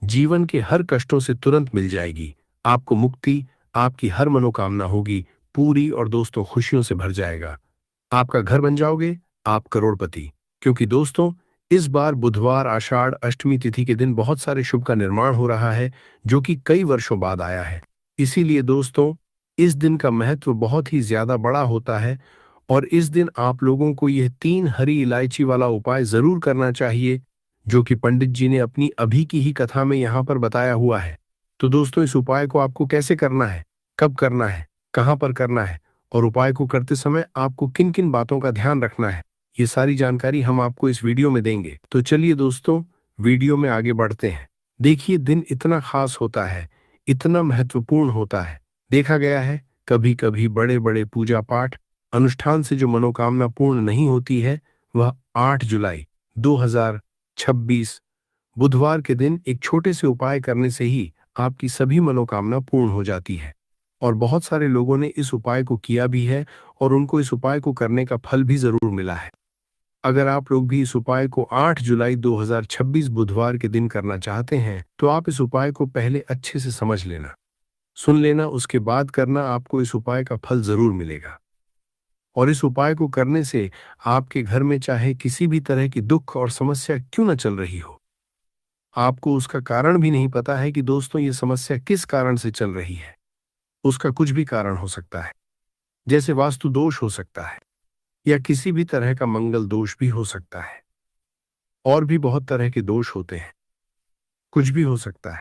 जीवन के हर कष्टों से तुरंत मिल जाएगी। आपको मुक्ति, आपकी हर मनोकामना होगी पूरी और दोस्तों खुशियों से भर जाएगा। आपका घर बन जाओगे, आप करोड़पति। क्योंकि दोस्तों, इस बार बुधवार आषाढ़ अष्टमी तिथि के दिन बहुत सारे शुभ का निर्माण हो रहा है, जो कि कई वर्षों बाद आया है। इसीलिए दोस्तों, इस दिन का महत्व बहुत ही ज्यादा बड़ा होता है और इस दिन आप लोगों को यह 3 हरी इलायची वाला उपाय जरूर करना चाहिए, जो कि पंडित जी ने अपनी अभी की ही कथा में यहाँ पर बताया हुआ है। तो दोस्तों, इस उपाय को आपको कैसे करना है, कब करना है, कहाँ पर करना है और उपाय को करते समय आपको किन किन बातों का ध्यान रखना है, ये सारी जानकारी हम आपको इस वीडियो में देंगे। तो चलिए दोस्तों, वीडियो में आगे बढ़ते हैं। देखिए, दिन इतना खास होता है, इतना महत्वपूर्ण होता है। देखा गया है, कभी कभी बड़े बड़े पूजा पाठ अनुष्ठान से जो मनोकामना पूर्ण नहीं होती है, वह 8 जुलाई 2026 बुधवार के दिन एक छोटे से उपाय करने से ही आपकी सभी मनोकामना पूर्ण हो जाती है। और बहुत सारे लोगों ने इस उपाय को किया भी है और उनको इस उपाय को करने का फल भी जरूर मिला है। अगर आप लोग भी इस उपाय को 8 जुलाई 2026 बुधवार के दिन करना चाहते हैं, तो आप इस उपाय को पहले अच्छे से समझ लेना, सुन लेना, उसके बाद करना। आपको इस उपाय का फल जरूर मिलेगा। और इस उपाय को करने से आपके घर में चाहे किसी भी तरह की दुख और समस्या क्यों न चल रही हो, आपको उसका कारण भी नहीं पता है कि दोस्तों ये समस्या किस कारण से चल रही है। उसका कुछ भी कारण हो सकता है, जैसे वास्तु दोष हो सकता है या किसी भी तरह का मंगल दोष भी हो सकता है। और भी बहुत तरह के दोष होते हैं, कुछ भी हो सकता है।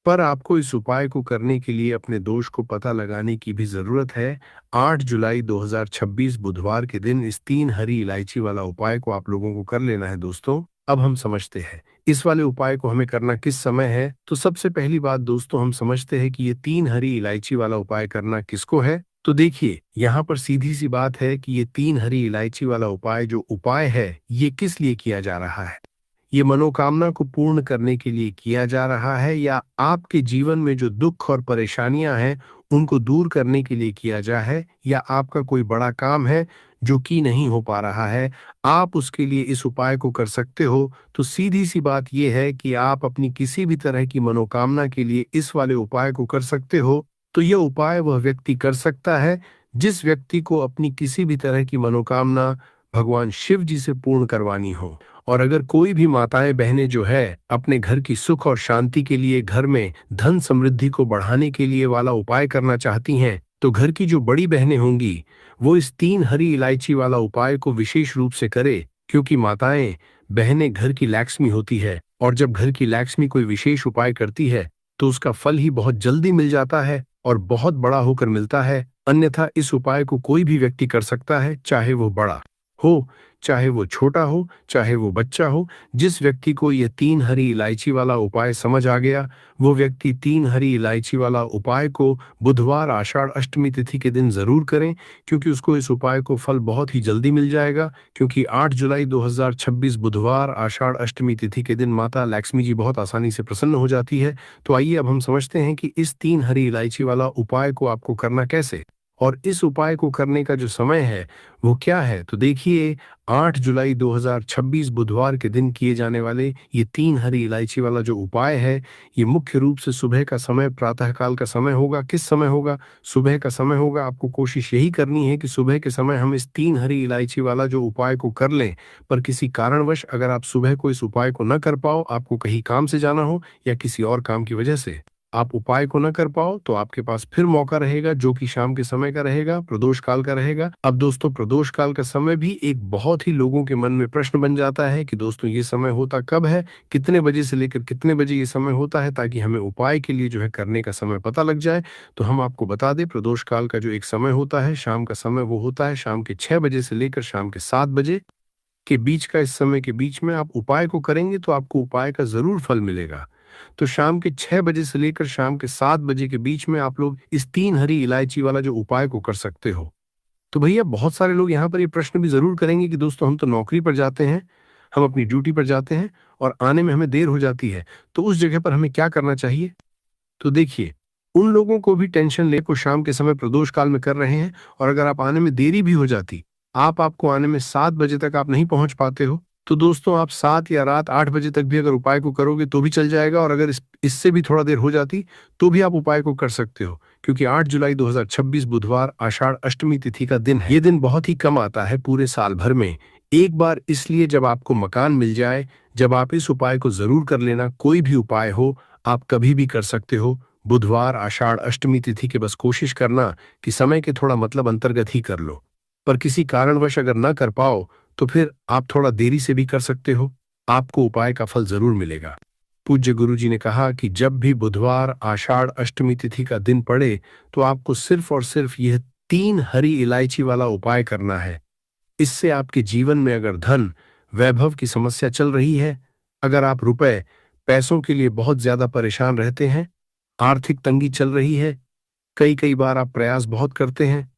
पर आपको इस उपाय को करने के लिए अपने दोष को पता लगाने की भी जरूरत है। 8 जुलाई 2026 बुधवार के दिन इस 3 हरी इलायची वाला उपाय को आप लोगों को कर लेना है। दोस्तों, अब हम समझते हैं इस वाले उपाय को हमें करना किस समय है। तो सबसे पहली बात दोस्तों, हम समझते हैं कि ये 3 हरी इलायची वाला उपाय करना किसको है। तो देखिए, यहाँ पर सीधी सी बात है कि ये 3 हरी इलायची वाला उपाय जो उपाय है, ये किस लिए किया जा रहा है। ये मनोकामना को पूर्ण करने के लिए किया जा रहा है या आपके जीवन में जो दुख और परेशानियां हैं उनको दूर करने के लिए किया जा है, या आपका कोई बड़ा काम है जो कि नहीं हो पा रहा है, आप उसके लिए इस उपाय को कर सकते हो। तो सीधी सी बात यह है कि आप अपनी किसी भी तरह की मनोकामना के लिए इस वाले उपाय को कर सकते हो। तो यह उपाय वह व्यक्ति कर सकता है जिस व्यक्ति को अपनी किसी भी तरह की मनोकामना भगवान शिव जी से पूर्ण करवानी हो। और अगर कोई भी माताएं बहनें जो है अपने घर की सुख और शांति के लिए, घर में धन समृद्धि को बढ़ाने के लिए वाला उपाय करना चाहती हैं, तो घर की जो बड़ी बहनें होंगी वो इस 3 हरी इलायची वाला उपाय को विशेष रूप से करे। क्योंकि माताएं बहनें घर की लक्ष्मी होती है और जब घर की लक्ष्मी कोई विशेष उपाय करती है तो उसका फल ही बहुत जल्दी मिल जाता है और बहुत बड़ा होकर मिलता है। अन्यथा इस उपाय को कोई भी व्यक्ति कर सकता है, चाहे वो बड़ा हो, चाहे वो छोटा हो, चाहे वो बच्चा हो। जिस व्यक्ति को ये 3 हरी इलायची वाला उपाय समझ आ गया, वो व्यक्ति 3 हरी इलायची वाला उपाय को बुधवार आषाढ़ अष्टमी तिथि के दिन जरूर करें, क्योंकि उसको इस उपाय को फल बहुत ही जल्दी मिल जाएगा। क्योंकि 8 जुलाई 2026 बुधवार आषाढ़ अष्टमी तिथि के दिन माता लक्ष्मी जी बहुत आसानी से प्रसन्न हो जाती है। तो आइए अब हम समझते हैं कि इस 3 हरी इलायची वाला उपाय को आपको करना कैसे और इस उपाय को करने का जो समय है वो क्या है। तो देखिए, 8 जुलाई 2026 बुधवार के दिन किए जाने वाले ये 3 हरी इलायची वाला जो उपाय है, ये मुख्य रूप से सुबह का समय, प्रातःकाल का समय होगा। किस समय होगा? सुबह का समय होगा। आपको कोशिश यही करनी है कि सुबह के समय हम इस 3 हरी इलायची वाला जो उपाय को कर लें। पर किसी कारणवश अगर आप सुबह को इस उपाय को न कर पाओ, आपको कहीं काम से जाना हो या किसी और काम की वजह से आप उपाय को न कर पाओ, तो आपके पास फिर मौका रहेगा, जो कि शाम के समय का रहेगा, प्रदोष काल का रहेगा। अब दोस्तों, प्रदोष काल का समय भी एक बहुत ही लोगों के मन में प्रश्न बन जाता है कि दोस्तों ये समय होता कब है, कितने बजे से लेकर कितने बजे ये समय होता है, ताकि हमें उपाय के लिए जो है करने का समय पता लग जाए। तो हम आपको बता दें, प्रदोष काल का जो एक समय होता है, शाम का समय, वो होता है शाम के 6 बजे से लेकर शाम के 7 बजे के बीच का। इस समय के बीच में आप उपाय को करेंगे तो आपको उपाय का जरूर फल मिलेगा। तो शाम के 6 बजे से लेकर शाम के 7 बजे के बीच में आप लोग इस 3 हरी इलायची वाला जो उपाय को कर सकते हो। तो भैया, बहुत सारे लोग यहाँ पर ये प्रश्न भी जरूर करेंगे कि दोस्तों हम तो नौकरी पर जाते हैं, हम अपनी ड्यूटी पर जाते हैं और आने में हमें देर हो जाती है, तो उस जगह पर हमें क्या करना चाहिए। तो देखिए, उन लोगों को भी टेंशन ले को शाम के समय प्रदोष काल में कर रहे हैं और अगर आप आने में देरी भी हो जाती, आपको आने में 7 बजे तक आप नहीं पहुंच पाते हो, तो दोस्तों आप 7 या रात 8 बजे तक भी अगर उपाय को करोगे तो भी चल जाएगा, और अगर इससे भी थोड़ा देर हो जाती तो भी आप उपाय को कर सकते हो, क्योंकि 8 जुलाई 2026 बुधवार आषाढ़ अष्टमी तिथि का दिन है। ये दिन बहुत ही कम आता है पूरे साल भर में, एक बार, इसलिए जब आपको मकान मिल जाए, जब आप इस उपाय को जरूर कर लेना। कोई भी उपाय हो, आप कभी भी कर सकते हो। बुधवार आषाढ़ अष्टमी तिथि के बस कोशिश करना कि समय के थोड़ा मतलब अंतर्गत ही कर लो। पर किसी कारणवश अगर ना कर पाओ तो फिर आप थोड़ा देरी से भी कर सकते हो, आपको उपाय का फल जरूर मिलेगा। पूज्य गुरुजी ने कहा कि जब भी बुधवार आषाढ़ अष्टमी तिथि का दिन पड़े तो आपको सिर्फ और सिर्फ यह 3 हरी इलायची वाला उपाय करना है। इससे आपके जीवन में अगर धन वैभव की समस्या चल रही है, अगर आप रुपए पैसों के लिए बहुत ज्यादा परेशान रहते हैं, आर्थिक तंगी चल रही है, कई कई बार आप प्रयास बहुत करते हैं,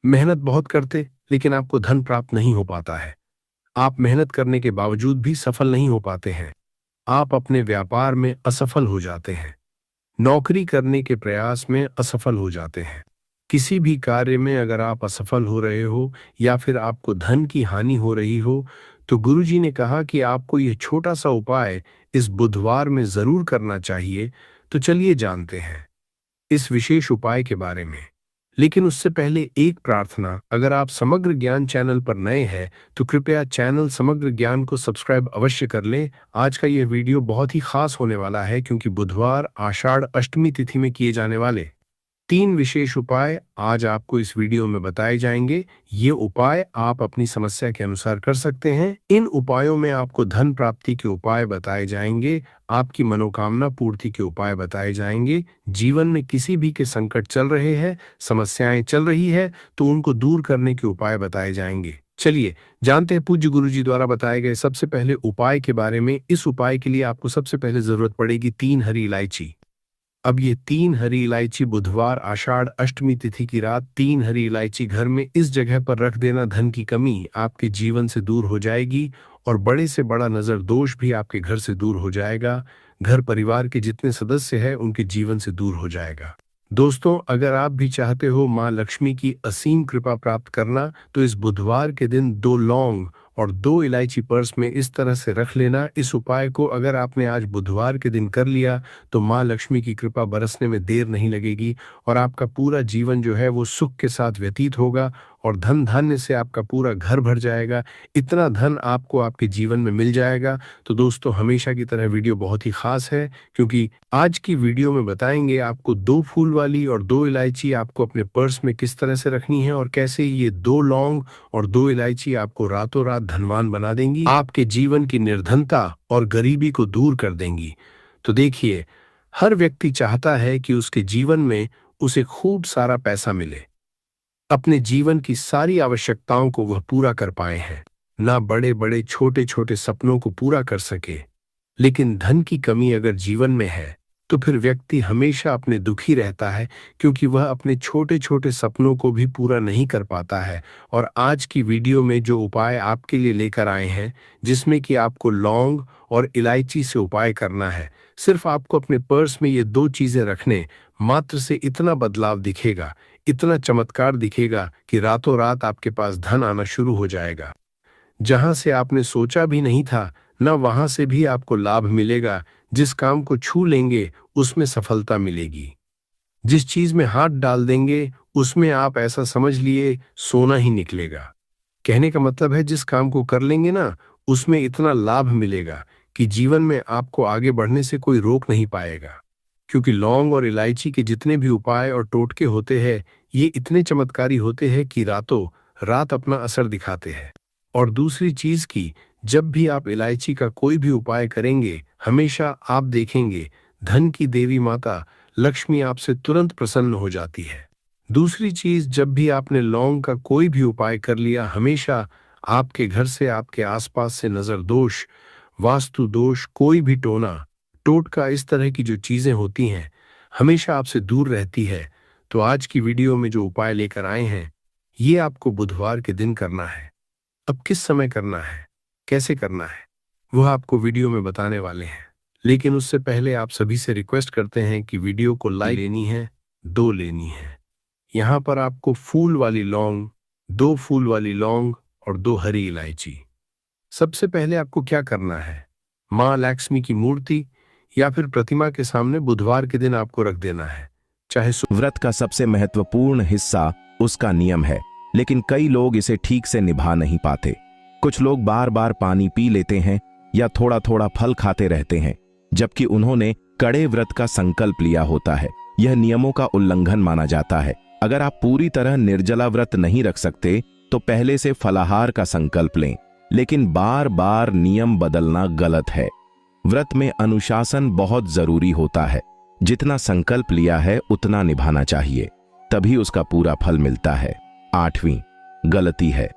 मेहनत बहुत करते, लेकिन आपको धन प्राप्त नहीं हो पाता है, आप मेहनत करने के बावजूद भी सफल नहीं हो पाते हैं, आप अपने व्यापार में असफल हो जाते हैं, नौकरी करने के प्रयास में असफल हो जाते हैं, किसी भी कार्य में अगर आप असफल हो रहे हो या फिर आपको धन की हानि हो रही हो, तो गुरुजी ने कहा कि आपको यह छोटा सा उपाय इस बुधवार में जरूर करना चाहिए। तो चलिए जानते हैं इस विशेष उपाय के बारे में। लेकिन उससे पहले एक प्रार्थना, अगर आप समग्र ज्ञान चैनल पर नए हैं तो कृपया चैनल समग्र ज्ञान को सब्सक्राइब अवश्य कर लें। आज का यह वीडियो बहुत ही खास होने वाला है, क्योंकि बुधवार आषाढ़ अष्टमी तिथि में किए जाने वाले 3 विशेष उपाय आज आपको इस वीडियो में बताए जाएंगे। ये उपाय आप अपनी समस्या के अनुसार कर सकते हैं। इन उपायों में आपको धन प्राप्ति के उपाय बताए जाएंगे, आपकी मनोकामना पूर्ति के उपाय बताए जाएंगे, जीवन में किसी भी के संकट चल रहे हैं, समस्याएं चल रही है तो उनको दूर करने के उपाय बताए जाएंगे। चलिए जानते हैं पूज्य गुरुजी द्वारा बताए गए सबसे पहले उपाय के बारे में। इस उपाय के लिए आपको सबसे पहले जरूरत पड़ेगी 3 हरी इलायची। अब ये 3 हरी इलायची बुधवार आषाढ़ अष्टमी तिथि की रात 3 हरी इलायची घर में इस जगह पर रख देना। धन की कमी आपके जीवन से दूर हो जाएगी और बड़े से बड़ा नजर दोष भी आपके घर से दूर हो जाएगा। घर परिवार के जितने सदस्य हैं उनके जीवन से दूर हो जाएगा। दोस्तों, अगर आप भी चाहते हो माँ लक्ष्मी की असीम कृपा प्राप्त करना, तो इस बुधवार के दिन 2 लौंग और 2 इलायची पर्स में इस तरह से रख लेना। इस उपाय को अगर आपने आज बुधवार के दिन कर लिया तो माँ लक्ष्मी की कृपा बरसने में देर नहीं लगेगी और आपका पूरा जीवन जो है वो सुख के साथ व्यतीत होगा और धन धान्य से आपका पूरा घर भर जाएगा। इतना धन आपको आपके जीवन में मिल जाएगा। तो दोस्तों, हमेशा की तरह वीडियो बहुत ही खास है, क्योंकि आज की वीडियो में बताएंगे आपको 2 फूल वाली और 2 इलायची आपको अपने पर्स में किस तरह से रखनी है और कैसे ये 2 लौंग और 2 इलायची आपको रातों रात धनवान बना देंगी, आपके जीवन की निर्धनता और गरीबी को दूर कर देंगी। तो देखिए, हर व्यक्ति चाहता है कि उसके जीवन में उसे खूब सारा पैसा मिले, अपने जीवन की सारी आवश्यकताओं को वह पूरा कर पाए हैं, ना बड़े बड़े छोटे छोटे सपनों को पूरा कर सके। लेकिन धन की कमी अगर जीवन में है तो फिर व्यक्ति हमेशा अपने दुखी रहता है, क्योंकि वह अपने छोटे छोटे सपनों को भी पूरा नहीं कर पाता है। और आज की वीडियो में जो उपाय आपके लिए लेकर आए हैं, जिसमें कि आपको लौंग और इलायची से उपाय करना है, सिर्फ आपको अपने पर्स में ये 2 चीजें रखने मात्र से इतना बदलाव दिखेगा, इतना चमत्कार दिखेगा कि रातों रात आपके पास धन आना शुरू हो जाएगा। जहां से आपने सोचा भी नहीं था, न वहां से भी आपको लाभ मिलेगा। जिस काम को छू लेंगे उसमें सफलता मिलेगी, जिस चीज में हाथ डाल देंगे उसमें आप ऐसा समझ लिए सोना ही निकलेगा। कहने का मतलब है, जिस काम को कर लेंगे ना, उसमें इतना लाभ मिलेगा कि जीवन में आपको आगे बढ़ने से कोई रोक नहीं पाएगा। क्योंकि लौंग और इलायची के जितने भी उपाय और टोटके होते हैं, ये इतने चमत्कारी होते हैं कि रातों रात अपना असर दिखाते हैं। और दूसरी चीज की, जब भी आप इलायची का कोई भी उपाय करेंगे, हमेशा आप देखेंगे धन की देवी माता लक्ष्मी आपसे तुरंत प्रसन्न हो जाती है। दूसरी चीज, जब भी आपने लौंग का कोई भी उपाय कर लिया, हमेशा आपके घर से, आपके आसपास से नजर दोष, वास्तु दोष, कोई भी टोना टोटका, इस तरह की जो चीजें होती हैं, हमेशा आपसे दूर रहती है। तो आज की वीडियो में जो उपाय लेकर आए हैं, ये आपको बुधवार के दिन करना है। अब किस समय करना है, कैसे करना है, वह आपको वीडियो में बताने वाले हैं। लेकिन उससे पहले आप सभी से रिक्वेस्ट करते हैं कि वीडियो को लाइक लेनी है, 2 लेनी है। यहाँ पर आपको फूल वाली लौंग, 2 फूल वाली लौंग और 2 हरी इलायची, सबसे पहले आपको क्या करना है, माँ लक्ष्मी की मूर्ति या फिर प्रतिमा के सामने बुधवार के दिन आपको रख देना है। चाहे व्रत का सबसे महत्वपूर्ण हिस्सा उसका नियम है, लेकिन कई लोग इसे ठीक से निभा नहीं पाते। कुछ लोग बार बार पानी पी लेते हैं या थोड़ा थोड़ा फल खाते रहते हैं, जबकि उन्होंने कड़े व्रत का संकल्प लिया होता है। यह नियमों का उल्लंघन माना जाता है। अगर आप पूरी तरह निर्जला व्रत नहीं रख सकते तो पहले से फलाहार का संकल्प लें, लेकिन बार बार नियम बदलना गलत है। व्रत में अनुशासन बहुत जरूरी होता है। जितना संकल्प लिया है उतना निभाना चाहिए, तभी उसका पूरा फल मिलता है। 8वीं गलती है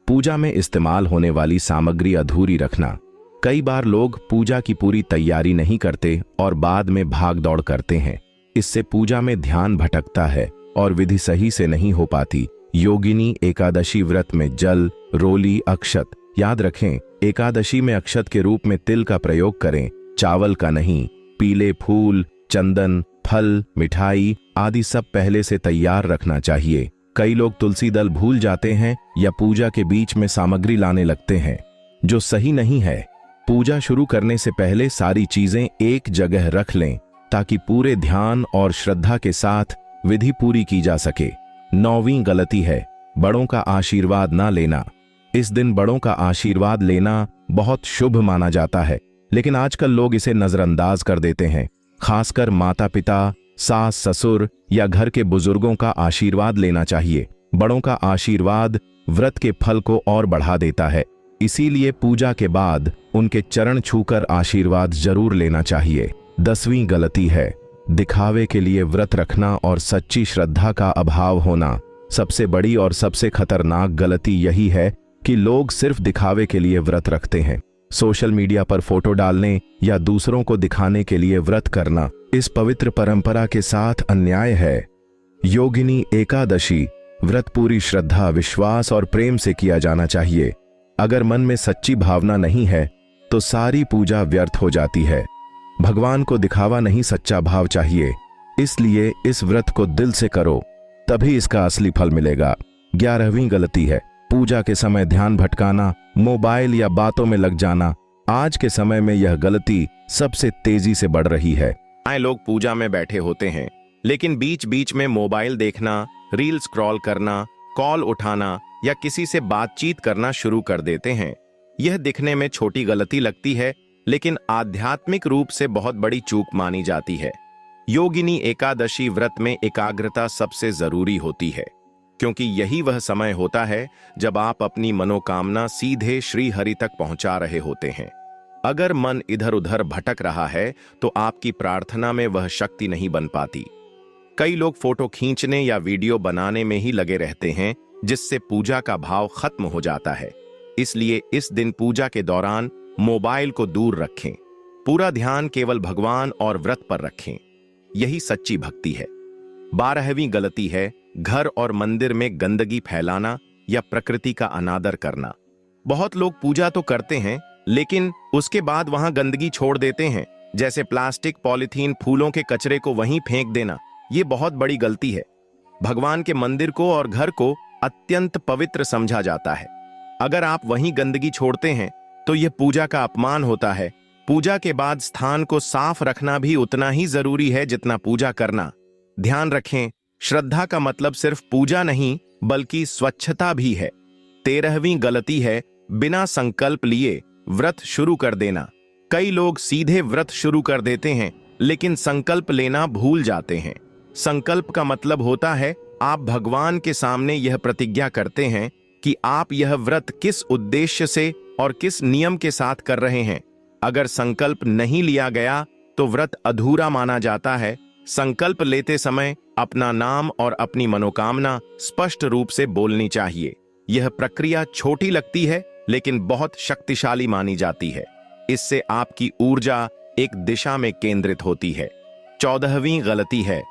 पूजा में इस्तेमाल होने वाली सामग्री अधूरी रखना। कई बार लोग पूजा की पूरी तैयारी नहीं करते और बाद में भाग दौड़ करते हैं। इससे पूजा में ध्यान भटकता है और विधि सही से नहीं हो पाती। योगिनी एकादशी व्रत में जल, रोली, अक्षत याद रखें, एकादशी में अक्षत के रूप में तिल का प्रयोग करें, चावल का नहीं। पीले फूल, चंदन, फल, मिठाई आदि सब पहले से तैयार रखना चाहिए। कई लोग तुलसी दल भूल जाते हैं या पूजा के बीच में सामग्री लाने लगते हैं, जो सही नहीं है। पूजा शुरू करने से पहले सारी चीजें एक जगह रख लें ताकि पूरे ध्यान और श्रद्धा के साथ विधि पूरी की जा सके। 9वीं गलती है बड़ों का आशीर्वाद ना लेना। इस दिन बड़ों का आशीर्वाद लेना बहुत शुभ माना जाता है, लेकिन आजकल लोग इसे नजरअंदाज कर देते हैं। खासकर माता पिता, सास ससुर या घर के बुजुर्गों का आशीर्वाद लेना चाहिए। बड़ों का आशीर्वाद व्रत के फल को और बढ़ा देता है, इसीलिए पूजा के बाद उनके चरण छूकर आशीर्वाद जरूर लेना चाहिए। 10वीं गलती है दिखावे के लिए व्रत रखना और सच्ची श्रद्धा का अभाव होना। सबसे बड़ी और सबसे खतरनाक गलती यही है कि लोग सिर्फ दिखावे के लिए व्रत रखते हैं। सोशल मीडिया पर फोटो डालने या दूसरों को दिखाने के लिए व्रत करना इस पवित्र परंपरा के साथ अन्याय है। योगिनी एकादशी व्रत पूरी श्रद्धा, विश्वास और प्रेम से किया जाना चाहिए। अगर मन में सच्ची भावना नहीं है तो सारी पूजा व्यर्थ हो जाती है। भगवान को दिखावा नहीं, सच्चा भाव चाहिए। इसलिए इस व्रत को दिल से करो, तभी इसका असली फल मिलेगा। 11वीं गलती है पूजा के समय ध्यान भटकाना, मोबाइल या बातों में लग जाना। आज के समय में यह गलती सबसे तेजी से बढ़ रही है। लोग पूजा में बैठे होते हैं, लेकिन बीच बीच में मोबाइल देखना, रील स्क्रॉल करना, कॉल उठाना या किसी से बातचीत करना शुरू कर देते हैं। यह दिखने में छोटी गलती लगती है, लेकिन आध्यात्मिक रूप से बहुत बड़ी चूक मानी जाती है। योगिनी एकादशी व्रत में एकाग्रता सबसे जरूरी होती है, क्योंकि यही वह समय होता है जब आप अपनी मनोकामना सीधे श्री हरि तक पहुंचा रहे होते हैं। अगर मन इधर उधर भटक रहा है तो आपकी प्रार्थना में वह शक्ति नहीं बन पाती। कई लोग फोटो खींचने या वीडियो बनाने में ही लगे रहते हैं, जिससे पूजा का भाव खत्म हो जाता है। इसलिए इस दिन पूजा के दौरान मोबाइल को दूर रखें, पूरा ध्यान केवल भगवान और व्रत पर रखें। यही सच्ची भक्ति है। 12वीं गलती है घर और मंदिर में गंदगी फैलाना या प्रकृति का अनादर करना। बहुत लोग पूजा तो करते हैं, लेकिन उसके बाद वहां गंदगी छोड़ देते हैं, जैसे प्लास्टिक, पॉलीथीन, फूलों के कचरे को वहीं फेंक देना। ये बहुत बड़ी गलती है। भगवान के मंदिर को और घर को अत्यंत पवित्र समझा जाता है। अगर आप वहीं गंदगी छोड़ते हैं तो यह पूजा का अपमान होता है। पूजा के बाद स्थान को साफ रखना भी उतना ही जरूरी है जितना पूजा करना। ध्यान रखें, श्रद्धा का मतलब सिर्फ पूजा नहीं बल्कि स्वच्छता भी है। 13वीं गलती है बिना संकल्प लिए व्रत शुरू कर देना। कई लोग सीधे व्रत शुरू कर देते हैं, लेकिन संकल्प लेना भूल जाते हैं। संकल्प का मतलब होता है आप भगवान के सामने यह प्रतिज्ञा करते हैं कि आप यह व्रत किस उद्देश्य से और किस नियम के साथ कर रहे हैं। अगर संकल्प नहीं लिया गया तो व्रत अधूरा माना जाता है। संकल्प लेते समय अपना नाम और अपनी मनोकामना स्पष्ट रूप से बोलनी चाहिए। यह प्रक्रिया छोटी लगती है, लेकिन बहुत शक्तिशाली मानी जाती है। इससे आपकी ऊर्जा एक दिशा में केंद्रित होती है। 14वीं गलती है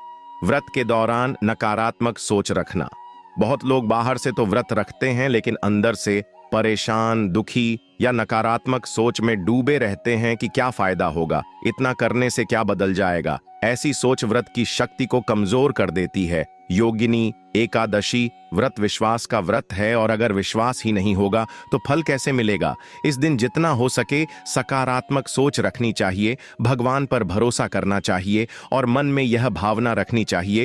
व्रत के दौरान नकारात्मक सोच रखना। बहुत लोग बाहर से तो व्रत रखते हैं, लेकिन अंदर से परेशान, दुखी या नकारात्मक सोच में डूबे रहते हैं कि क्या फायदा होगा, इतना करने से क्या बदल जाएगा। ऐसी सोच व्रत की शक्ति को कमजोर कर देती है योगिनी एकादशी व्रत विश्वास का व्रत है, और अगर विश्वास ही नहीं होगा तो फल कैसे मिलेगा। इस दिन जितना हो सके सकारात्मक सोच रखनी चाहिए, भगवान पर भरोसा करना चाहिए और मन में यह भावना रखनी चाहिए